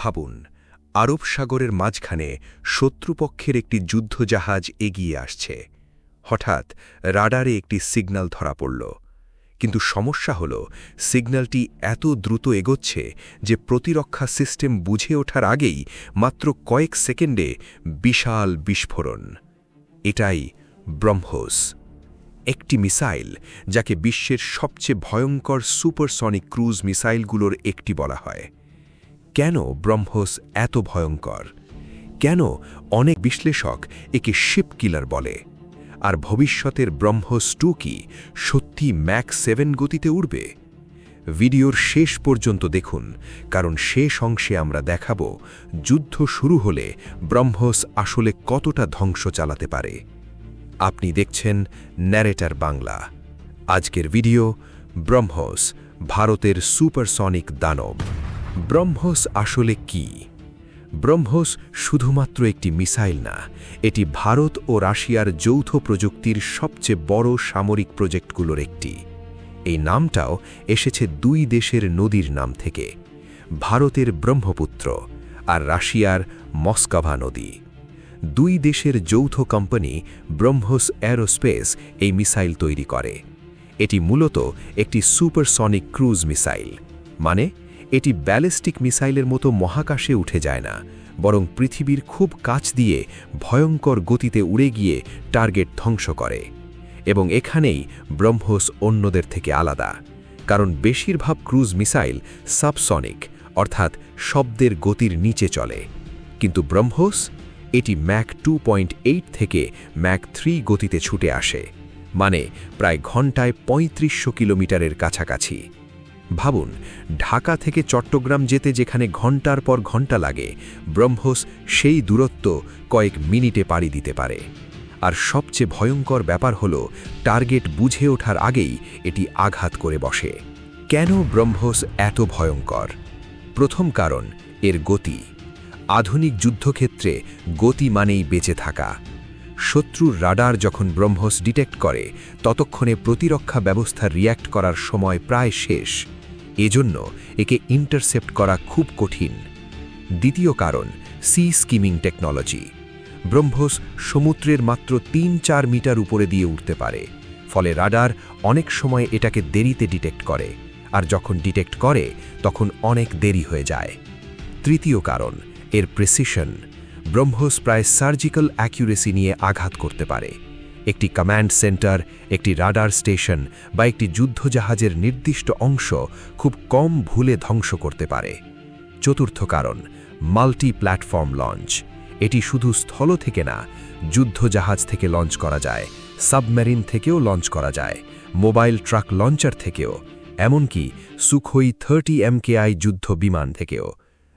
ভাবুন, আরব সাগরের মাঝখানে শত্রুপক্ষের একটি যুদ্ধজাহাজ এগিয়ে আসছে। হঠাৎ রাডারে একটি সিগন্যাল ধরা পড়ল। কিন্তু সমস্যা হল, সিগন্যালটি এত দ্রুত এগোচ্ছে যে প্রতিরক্ষা সিস্টেম বুঝে ওঠার আগেই মাত্র কয়েক সেকেন্ডে বিশাল বিস্ফোরণ। এটাই ব্রহ্মোস, একটি মিসাইল যাকে বিশ্বের সবচেয়ে ভয়ঙ্কর সুপারসনিক ক্রুজ মিসাইলগুলোর একটি বলা হয়। কেন ব্রহ্মোস এত ভয়ঙ্কর? কেন অনেক বিশ্লেষক একে শিপ কিলার বলে? আর ভবিষ্যতের ব্রহ্মোস 2 কি সত্যি ম্যাক 7 গতিতে উড়বে? ভিডিওর শেষ পর্যন্ত দেখুন, কারণ শেষ অংশে আমরা দেখাব যুদ্ধ শুরু হলে ব্রহ্মোস আসলে কতটা ধ্বংস চালাতে পারে। আপনি দেখছেন ন্যারেটর বাংলা। আজকের ভিডিও ব্রহ্মোস, ভারতের সুপারসনিক দানব। ব্রহ্মোস আসলে কি? ব্রহ্মোস শুধুমাত্র একটি মিসাইল না, এটি ভারত ও রাশিয়ার যৌথ প্রযুক্তির সবচেয়ে বড় সামরিক প্রজেক্টগুলোর একটি। এই নামটাও এসেছে দুই দেশের নদীর নাম থেকে, ভারতের ব্রহ্মপুত্র আর রাশিয়ার মস্কভা নদী। দুই দেশের যৌথ কোম্পানি ব্রহ্মোস অ্যারোস্পেস এই মিসাইল তৈরি করে। এটি মূলত একটি সুপারসনিক ক্রুজ মিসাইল, মানে এটি ব্যালিস্টিক মিসাইলের মতো মহাকাশে উঠে যায় না, বরং পৃথিবীর খুব কাছ দিয়ে ভয়ঙ্কর গতিতে উড়ে গিয়ে টার্গেট ধ্বংস করে। এবং এখানেই ব্রহ্মোস অন্যদের থেকে আলাদা, কারণ বেশিরভাগ ক্রুজ মিসাইল সাবসনিক, অর্থাৎ শব্দের গতির নিচে চলে। কিন্তু ব্রহ্মোস, এটি ম্যাক 2.8 থেকে ম্যাক 3 গতিতে ছুটে আসে, মানে প্রায় ঘন্টায় 3500 কিলোমিটারের কাছাকাছি। ভাবুন, ঢাকা থেকে চট্টগ্রাম যেতে যেখানে ঘন্টার পর ঘন্টা লাগে, ব্রহ্মোস সেই দূরত্ব কয়েক মিনিটে পাড়ি দিতে পারে। আর সবচেয়ে ভয়ঙ্কর ব্যাপার হল, টার্গেট বুঝে ওঠার আগেই এটি আঘাত করে বসে। কেন ব্রহ্মোস এত ভয়ঙ্কর? প্রথম কারণ এর গতি। আধুনিক যুদ্ধক্ষেত্রে গতি মানেই বেঁচে থাকা। শত্রুর রাডার যখন ব্রহ্মোস ডিটেক্ট করে, ততক্ষণে প্রতিরক্ষা ব্যবস্থা রিয়্যাক্ট করার সময় প্রায় শেষ। এজন্য একে ইন্টারসেপ্ট করা খুব কঠিন। দ্বিতীয় কারণ সি স্কিমিং টেকনোলজি। ব্রহ্মোস সমুদ্রের মাত্র ৩-৪ মিটার উপরে দিয়ে উঠতে পারে, ফলে রাডার অনেক সময় এটাকে দেরিতে ডিটেক্ট করে, আর যখন ডিটেক্ট করে তখন অনেক দেরি হয়ে যায়। তৃতীয় কারণ এর প্রিসিশন। ব্রহ্মোস প্রায় সার্জিক্যাল অ্যাকুরেসি নিয়ে আঘাত করতে পারে। একটি কমান্ড সেন্টার, একটি রাডার স্টেশন বা একটি যুদ্ধজাহাজের নির্দিষ্ট অংশ খুব কম ভুলে ধ্বংস করতে পারে। চতুর্থ কারণ মাল্টি প্ল্যাটফর্ম লঞ্চ। এটি শুধু স্থল থেকে না, যুদ্ধজাহাজ থেকে লঞ্চ করা যায়, সাবমেরিন থেকেও লঞ্চ করা যায়, মোবাইল ট্রাক লঞ্চার থেকেও, এমনকি সুখোই 30 MKI যুদ্ধ বিমান থেকেও।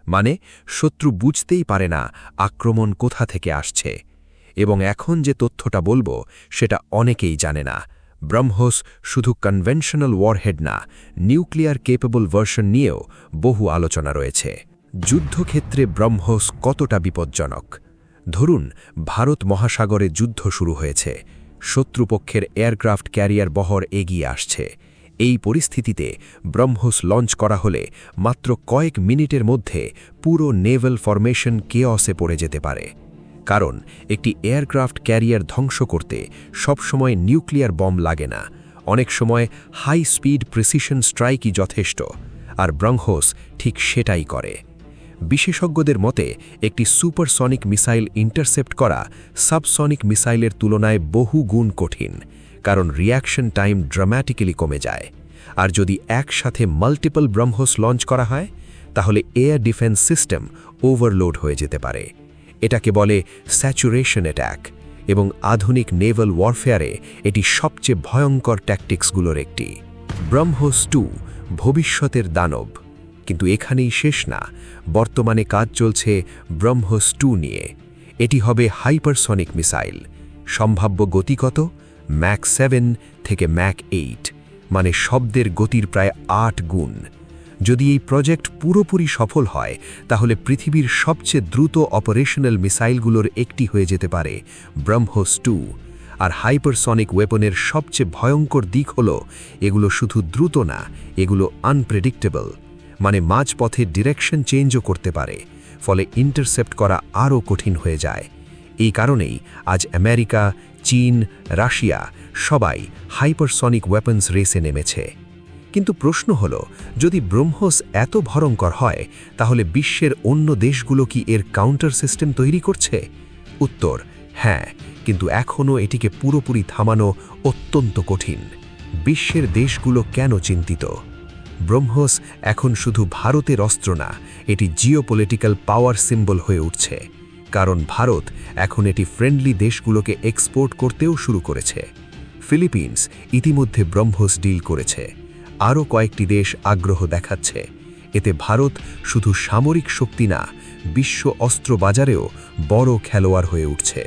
মানে শত্রু বুঝতেই পারে না আক্রমণ কোথা থেকে আসছে। এবং এখন যে তথ্যটা বলবো সেটা অনেকেই জানে না। ব্রহ্মোস শুধু কনভেনশনাল ওয়ারহেড না, নিউক্লিয়ার কেপেবল ভার্সন নিয়েও বহু আলোচনা রয়েছে। যুদ্ধক্ষেত্রে ব্রহ্মোস কতটা বিপজ্জনক? ধরুন, ভারত মহাসাগরে যুদ্ধ শুরু হয়েছে, শত্রুপক্ষের এয়ারক্রাফট ক্যারিয়ার বহর এগিয়ে আসছে। এই পরিস্থিতিতে ব্রহ্মোস লঞ্চ করা হলে মাত্র কয়েক মিনিটের মধ্যে পুরো নেভাল ফরমেশন কেঅসে পড়ে যেতে পারে। কারণ একটি এয়ারক্রাফট ক্যারিয়ার ধ্বংস করতে সবসময় নিউক্লিয়ার বম লাগে না, অনেক সময় হাই স্পিড প্রিসিশন স্ট্রাইকই যথেষ্ট। আর ব্রহ্মোস ঠিক সেটাই করে। বিশেষজ্ঞদের মতে একটি সুপারসনিক মিসাইল ইন্টারসেপ্ট করা সাবসনিক মিসাইলের তুলনায় বহু গুণ কঠিন, কারণ রিঅ্যাকশন টাইম ড্রামাটিক্যালি কমে যায়। আর যদি একসাথে মাল্টিপল ব্রহ্মোস লঞ্চ করা হয়, তাহলে এয়ার ডিফেন্স সিস্টেম ওভারলোড হয়ে যেতে পারে। এটাকে বলে স্যাচুরেশন অ্যাট্যাক, এবং আধুনিক নেভাল ওয়ারফেয়ারে এটি সবচেয়ে ভয়ঙ্কর ট্যাকটিক্সগুলোর একটি। ব্রহ্মোস 2 ভবিষ্যতের দানব। কিন্তু এখানেই শেষ না, বর্তমানে কাজ চলছে ব্রহ্মোস 2 নিয়ে। এটি হবে হাইপারসনিক মিসাইল। সম্ভাব্য গতি কত? ম্যাক 7 থেকে ম্যাক 8, মানে শব্দের গতির প্রায় 8 গুণ। যদি এই প্রজেক্ট পুরোপুরি সফল হয়, তাহলে পৃথিবীর সবচেয়ে দ্রুত অপারেশনাল মিসাইলগুলোর একটি হয়ে যেতে পারে ব্রহ্মোস 2। আর হাইপারসনিক ওয়েপনের সবচেয়ে ভয়ঙ্কর দিক হল, এগুলো শুধু দ্রুত না, এগুলো আনপ্রেডিক্টেবল। মানে মাঝপথে ডিরেকশন চেঞ্জও করতে পারে। ফলে ইন্টারসেপ্ট করা আরও কঠিন হয়ে যায়। এই কারণেই আজ আমেরিকা, চীন, রাশিয়া সবাই হাইপারসনিক ওয়েপন্স রেসে নেমেছে। কিন্তু প্রশ্ন হল, যদি ব্রহ্মোস এত ভয়ঙ্কর হয়, তাহলে বিশ্বের অন্য দেশগুলো কি এর কাউন্টার সিস্টেম তৈরি করছে? উত্তর হ্যাঁ, কিন্তু এখনও এটিকে পুরোপুরি থামানো অত্যন্ত কঠিন। বিশ্বের দেশগুলো কেন চিন্তিত? ব্রহ্মোস এখন শুধু ভারতের অস্ত্র না, এটি জিওপলিটিক্যাল পাওয়ার সিম্বল হয়ে উঠছে। কারণ ভারত এখন এটি ফ্রেন্ডলি দেশগুলোকে এক্সপোর্ট করতেও শুরু করেছে। ফিলিপিন্স ইতিমধ্যে ব্রহ্মোস ডিল করেছে। আরও কয়েকটি দেশ আগ্রহ দেখাচ্ছে। এতে ভারত শুধু সামরিক শক্তি না, বিশ্ব অস্ত্র বাজারেও বড় খেলোয়াড় হয়ে উঠছে।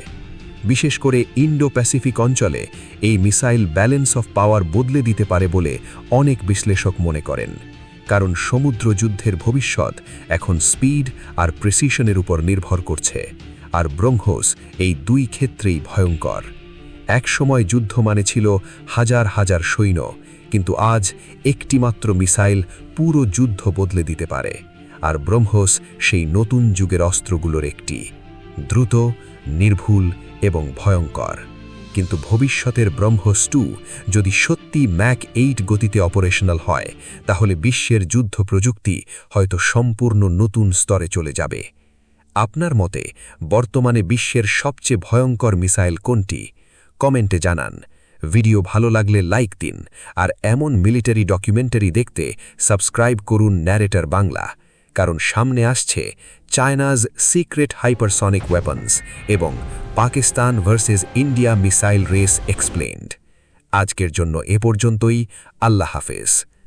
বিশেষ করে ইন্ডো প্যাসিফিক অঞ্চলে এই মিসাইল ব্যালেন্স অফ পাওয়ার বদলে দিতে পারে বলে অনেক বিশ্লেষক মনে করেন। কারণ সমুদ্র যুদ্ধের ভবিষ্যৎ এখন স্পিড আর প্রিসিশনের উপর নির্ভর করছে, আর ব্রহ্মোস এই দুই ক্ষেত্রেই ভয়ঙ্কর। একসময় যুদ্ধ মানে ছিল হাজার হাজার সৈন্য, কিন্তু আজ একটিমাত্র মিসাইল পুরো যুদ্ধ বদলে দিতে পারে। আর ব্রহ্মোস সেই নতুন যুগের অস্ত্রগুলোর একটি, দ্রুত, নির্ভুল এবং ভয়ঙ্কর। কিন্তু ভবিষ্যতের ব্রহ্মোস 2 যদি সত্যি ম্যাক 8 গতিতে অপারেশনাল হয়, তাহলে বিশ্বের যুদ্ধ প্রযুক্তি হয়তো সম্পূর্ণ নতুন স্তরে চলে যাবে। আপনার মতে বর্তমানে বিশ্বের সবচেয়ে ভয়ঙ্কর মিসাইল কোনটি? কমেন্টে জানান। ভিডিও ভালো লাগলে লাইক দিন, আর এমন মিলিটারি ডকুমেন্টারি দেখতে সাবস্ক্রাইব করুন ন্যারেটর বাংলা। কারণ সামনে আসছে চায়নাজ সিক্রেট হাইপারসনিক ওয়েপন্স এবং Pakistan versus India missile race explained. আজকের জন্য এ পর্যন্তই। আল্লাহ হাফেজ।